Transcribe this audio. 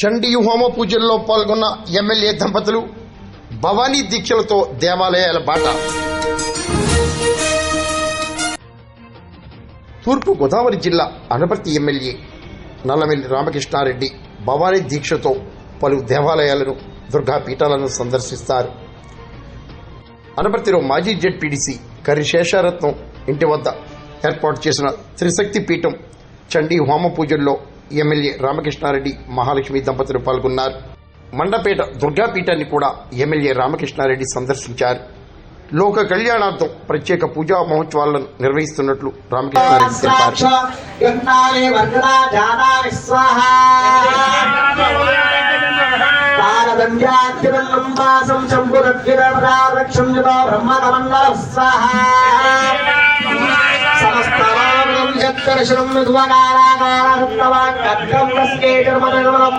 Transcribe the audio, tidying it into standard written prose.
చండీ హోమ పూజల్లో పాల్గొన్న ఎమ్మెల్యే దంపతులు భవానీ దీక్షలతో దేవాలయాల బాట. తూర్పు గోదావరి జిల్లా అనపర్తి ఎమ్మెల్యే నల్లమిల్లి రామకృష్ణారెడ్డి భవానీ దీక్షతో పలు దేవాలయాలను దుర్గా పీఠాలను సందర్శిస్తారు. అనపర్తిలో మాజీ జెడ్పీడీసీ కరి శేషారత్నం ఇంటి వద్ద ఏర్పాటు చేసిన త్రిశక్తి పీఠం చండీ హోమ పూజల్లో ఎమ్మెల్యే రామకృష్ణారెడ్డి మహాలక్ష్మి దంపతులు పాల్గొన్నారు. మండపేట దుర్గాపీఠాన్ని కూడా ఎమ్మెల్యే రామకృష్ణారెడ్డి సందర్శించారు. లోక కళ్యాణార్థం ప్రత్యేక పూజా మహోత్సవాలను నిర్వహిస్తున్నట్లు రామకృష్ణారెడ్డి తెలిపారు.